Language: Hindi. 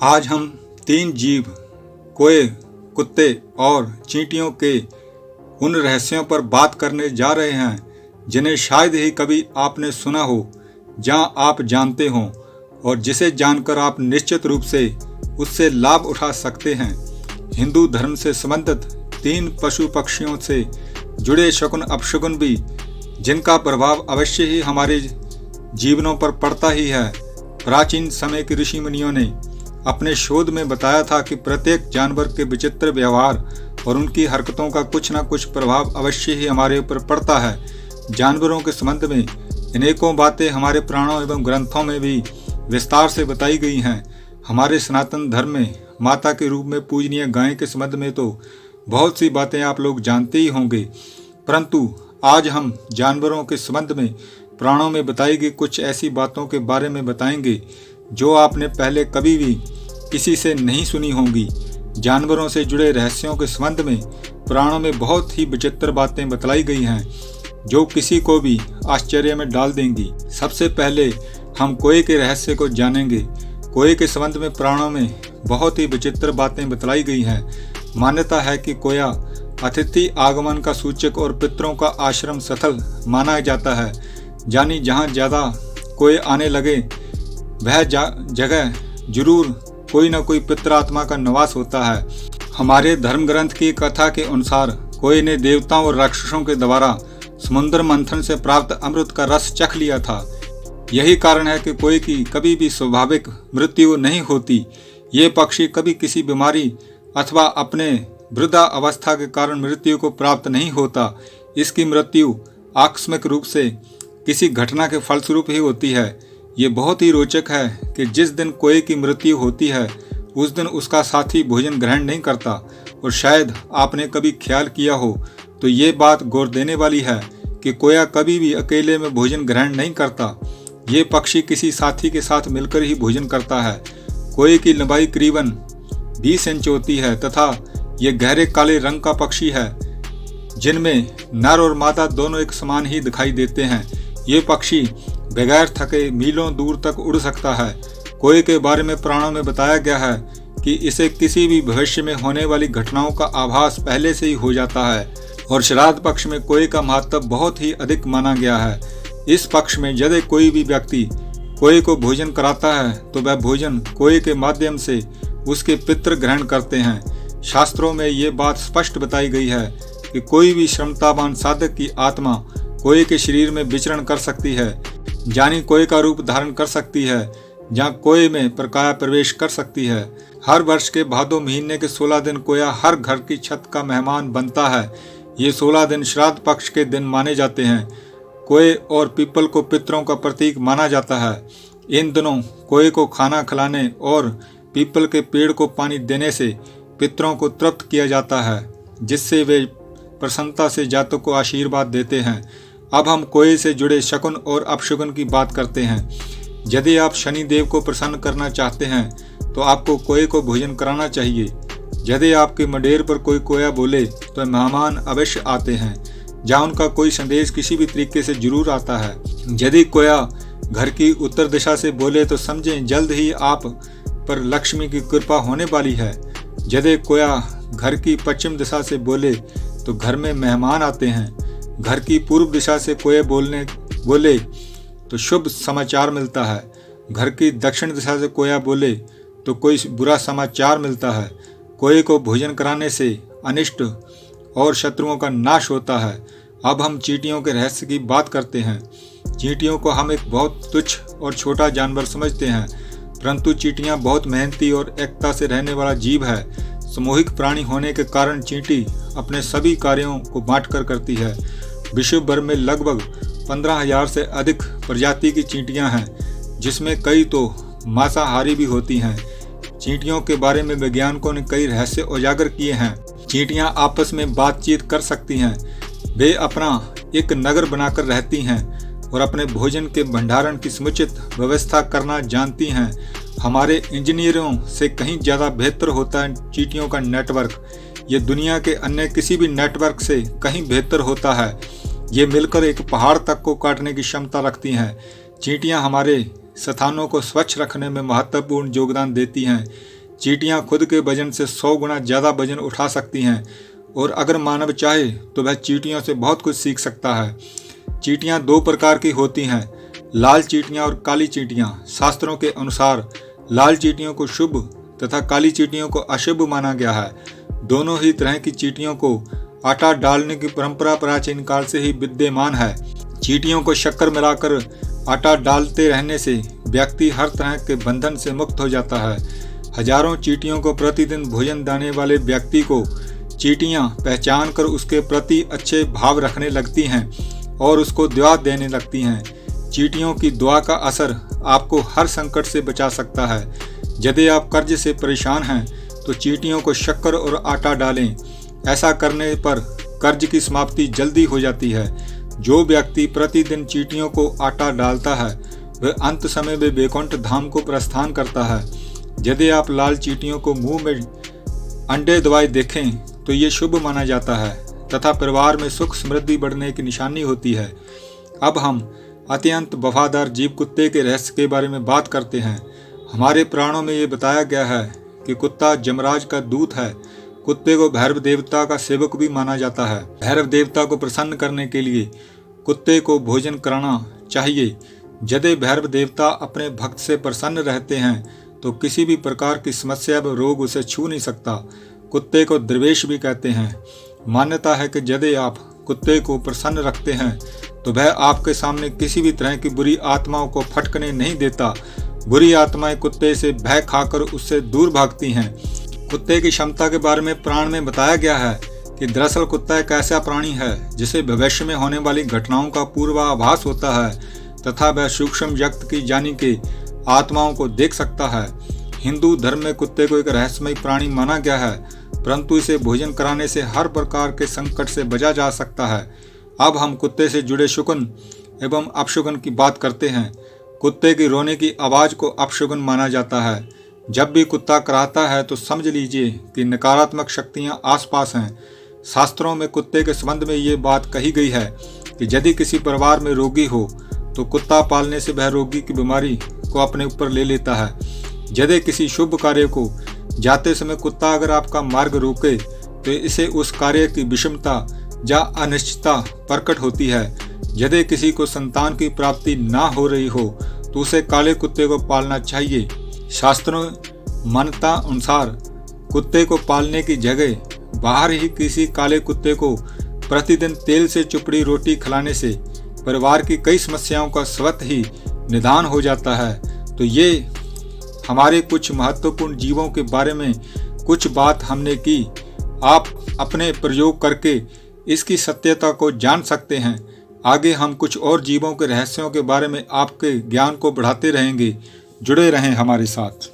आज हम 3 जीव कोए, कुत्ते और चींटियों के उन रहस्यों पर बात करने जा रहे हैं जिन्हें शायद ही कभी आपने सुना हो, जहां आप जानते हो और जिसे जानकर आप निश्चित रूप से उससे लाभ उठा सकते हैं। हिंदू धर्म से संबंधित 3 पशु पक्षियों से जुड़े शकुन अपशकुन भी, जिनका प्रभाव अवश्य ही हमारे जीवनों पर पड़ता ही है। प्राचीन समय के ऋषि मुनियों ने अपने शोध में बताया था कि प्रत्येक जानवर के विचित्र व्यवहार और उनकी हरकतों का कुछ न कुछ प्रभाव अवश्य ही हमारे ऊपर पड़ता है। जानवरों के संबंध में अनेकों बातें हमारे पुराणों एवं ग्रंथों में भी विस्तार से बताई गई हैं। हमारे सनातन धर्म में माता के रूप में पूजनीय गाय के संबंध में तो बहुत सी बातें आप लोग जानते ही होंगे, परंतु आज हम जानवरों के संबंध में पुराणों में बताई गई कुछ ऐसी बातों के बारे में बताएंगे जो आपने पहले कभी भी किसी से नहीं सुनी होंगी। जानवरों से जुड़े रहस्यों के संबंध में पुराणों में बहुत ही विचित्र बातें बतलाई गई हैं जो किसी को भी आश्चर्य में डाल देंगी। सबसे पहले हम कोए के रहस्य को जानेंगे। कोए के संबंध में पुराणों में बहुत ही विचित्र बातें बतलाई गई हैं। मान्यता है कि कोया अतिथि आगमन का सूचक और पितरों का आश्रम स्थल माना जाता है, यानी जहाँ ज़्यादा कोए आने लगे वह जगह जरूर कोई न कोई पितरात्मा का निवास होता है। हमारे धर्म ग्रंथ की कथा के अनुसार कोए ने देवताओं और राक्षसों के द्वारा समुद्र मंथन से प्राप्त अमृत का रस चख लिया था। यही कारण है कि कोए की कभी भी स्वाभाविक मृत्यु नहीं होती। ये पक्षी कभी किसी बीमारी अथवा अपने वृद्धा अवस्था के कारण मृत्यु को प्राप्त नहीं होता। इसकी मृत्यु आकस्मिक रूप से किसी घटना के फलस्वरूप ही होती है। ये बहुत ही रोचक है कि जिस दिन कोए की मृत्यु होती है उस दिन उसका साथी भोजन ग्रहण नहीं करता, और शायद आपने कभी ख्याल किया हो तो ये बात गौर देने वाली है कि कोया कभी भी अकेले में भोजन ग्रहण नहीं करता। ये पक्षी किसी साथी के साथ मिलकर ही भोजन करता है। कोए की लंबाई करीबन 20 इंच होती है तथा ये गहरे काले रंग का पक्षी है जिनमें नर और मादा दोनों एक समान ही दिखाई देते हैं। ये पक्षी बगैर थके मीलों दूर तक उड़ सकता है। कोए के बारे में पुराणों में बताया गया है कि इसे किसी भी भविष्य में होने वाली घटनाओं का आभास पहले से ही हो जाता है, और श्राद्ध पक्ष में कोए का महत्व बहुत ही अधिक माना गया है। इस पक्ष में यदि कोई भी व्यक्ति कोए को भोजन कराता है तो वह भोजन कोए के माध्यम से उसके पितृ ग्रहण करते हैं। शास्त्रों में ये बात स्पष्ट बताई गई है कि कोई भी क्षमतावान साधक की आत्मा कोए के शरीर में विचरण कर सकती है, यानी कोए का रूप धारण कर सकती है, जहाँ कोए में प्रकाया प्रवेश कर सकती है। हर वर्ष के भादो महीने के 16 दिन कोया हर घर की छत का मेहमान बनता है। ये 16 दिन श्राद्ध पक्ष के दिन माने जाते हैं। कोए और पीपल को पितरों का प्रतीक माना जाता है। इन दिनों कोए को खाना खिलाने और पीपल के पेड़ को पानी देने से पितरों को तृप्त किया जाता है, जिससे वे प्रसन्नता से जातकों को आशीर्वाद देते हैं। अब हम कोए से जुड़े शकुन और अपशकुन की बात करते हैं। यदि आप शनि देव को प्रसन्न करना चाहते हैं तो आपको कोए को भोजन कराना चाहिए। यदि आपके मडेर पर कोई कोया बोले तो मेहमान अवश्य आते हैं, जहाँ उनका कोई संदेश किसी भी तरीके से जरूर आता है। यदि कोया घर की उत्तर दिशा से बोले तो समझें जल्द ही आप पर लक्ष्मी की कृपा होने वाली है। यदि कोया घर की पश्चिम दिशा से बोले तो घर में मेहमान आते हैं। घर की पूर्व दिशा से कोए बोले तो शुभ समाचार मिलता है। घर की दक्षिण दिशा से कोया बोले तो कोई बुरा समाचार मिलता है। कोए को भोजन कराने से अनिष्ट और शत्रुओं का नाश होता है। अब हम चींटियों के रहस्य की बात करते हैं। चींटियों को हम एक बहुत तुच्छ और छोटा जानवर समझते हैं, परंतु चींटियां बहुत मेहनती और एकता से रहने वाला जीव है। सामूहिक प्राणी होने के कारण चींटी अपने सभी कार्यों को बांटकर करती है। विश्व भर में लगभग 15,000 से अधिक प्रजाति की चींटियां हैं, जिसमें कई तो मांसाहारी भी होती हैं। चींटियों के बारे में वैज्ञानिकों ने कई रहस्य उजागर किए हैं। चींटियां आपस में बातचीत कर सकती हैं। वे अपना एक नगर बनाकर रहती हैं और अपने भोजन के भंडारण की समुचित व्यवस्था करना जानती हैं। हमारे इंजीनियरों से कहीं ज़्यादा बेहतर होता है चींटियों का नेटवर्क। ये दुनिया के अन्य किसी भी नेटवर्क से कहीं बेहतर होता है। ये मिलकर एक पहाड़ तक को काटने की क्षमता रखती हैं। चींटियां हमारे स्थानों को स्वच्छ रखने में महत्वपूर्ण योगदान देती हैं। चींटियां खुद के वजन से 100 गुना ज़्यादा वजन उठा सकती हैं और अगर मानव चाहे तो वह चींटियों से बहुत कुछ सीख सकता है। चींटियां 2 प्रकार की होती हैं, लाल चींटियां और काली चींटियां। शास्त्रों के अनुसार लाल चींटियों को शुभ तथा काली चींटियों को अशुभ माना गया है। दोनों ही तरह की चींटियों को आटा डालने की परंपरा प्राचीन काल से ही विद्यमान है। चींटियों को शक्कर मिलाकर आटा डालते रहने से व्यक्ति हर तरह के बंधन से मुक्त हो जाता है। हजारों चींटियों को प्रतिदिन भोजन देने वाले व्यक्ति को चींटियां पहचान कर उसके प्रति अच्छे भाव रखने लगती हैं और उसको दुआ देने लगती हैं। चींटियों की दुआ का असर आपको हर संकट से बचा सकता है। यदि आप कर्ज से परेशान हैं तो चींटियों को शक्कर और आटा डालें। ऐसा करने पर कर्ज की समाप्ति जल्दी हो जाती है। जो व्यक्ति प्रतिदिन चींटियों को आटा डालता है वह अंत समय में वैकुंठ धाम को प्रस्थान करता है। यदि आप लाल चींटियों को मुंह में अंडे दबाए देखें तो ये शुभ माना जाता है तथा परिवार में सुख समृद्धि बढ़ने की निशानी होती है। अब हम अत्यंत वफादार जीव कुत्ते के रहस्य के बारे में बात करते हैं। हमारे पुराणों में ये बताया गया है कि कुत्ता यमराज का दूत है। कुत्ते को भैरव देवता का सेवक भी माना जाता है। भैरव देवता को प्रसन्न करने के लिए कुत्ते को भोजन कराना चाहिए। यदि भैरव देवता अपने भक्त से प्रसन्न रहते हैं तो किसी भी प्रकार की समस्या व रोग उसे छू नहीं सकता। कुत्ते को दरवेश भी कहते हैं। मान्यता है कि यदि आप कुत्ते को प्रसन्न रखते हैं तो वह आपके सामने किसी भी तरह की बुरी आत्माओं को फटकने नहीं देता। बुरी आत्माएं कुत्ते से भय खाकर उससे दूर भागती हैं। कुत्ते की क्षमता के बारे में पुराण में बताया गया है कि दरअसल कुत्ता एक ऐसा प्राणी है जिसे भविष्य में होने वाली घटनाओं का पूर्वाभास होता है तथा वह सूक्ष्म व्यक्त की जानी के आत्माओं को देख सकता है। हिंदू धर्म में कुत्ते को एक रहस्यमय प्राणी माना गया है, परंतु इसे भोजन कराने से हर प्रकार के संकट से बचा जा सकता है। अब हम कुत्ते से जुड़े शुगन एवं अपशुगन की बात करते हैं। कुत्ते की रोने की आवाज़ को अपशुगन माना जाता है। जब भी कुत्ता कराहता है तो समझ लीजिए कि नकारात्मक शक्तियां आसपास हैं। शास्त्रों में कुत्ते के संबंध में ये बात कही गई है कि यदि किसी परिवार में रोगी हो तो कुत्ता पालने से वह रोगी की बीमारी को अपने ऊपर ले लेता है। यदि किसी शुभ कार्य को जाते समय कुत्ता अगर आपका मार्ग रोके तो इससे उस कार्य की विषमता या अनिश्चितता प्रकट होती है। यदि किसी को संतान की प्राप्ति ना हो रही हो तो उसे काले कुत्ते को पालना चाहिए। शास्त्रों मान्यता अनुसार कुत्ते को पालने की जगह बाहर ही किसी काले कुत्ते को प्रतिदिन तेल से चुपड़ी रोटी खिलाने से परिवार की कई समस्याओं का स्वतः ही निदान हो जाता है। तो ये हमारे कुछ महत्वपूर्ण जीवों के बारे में कुछ बात हमने की। आप अपने प्रयोग करके इसकी सत्यता को जान सकते हैं। आगे हम कुछ और जीवों के रहस्यों के बारे में आपके ज्ञान को बढ़ाते रहेंगे। जुड़े रहें हमारे साथ।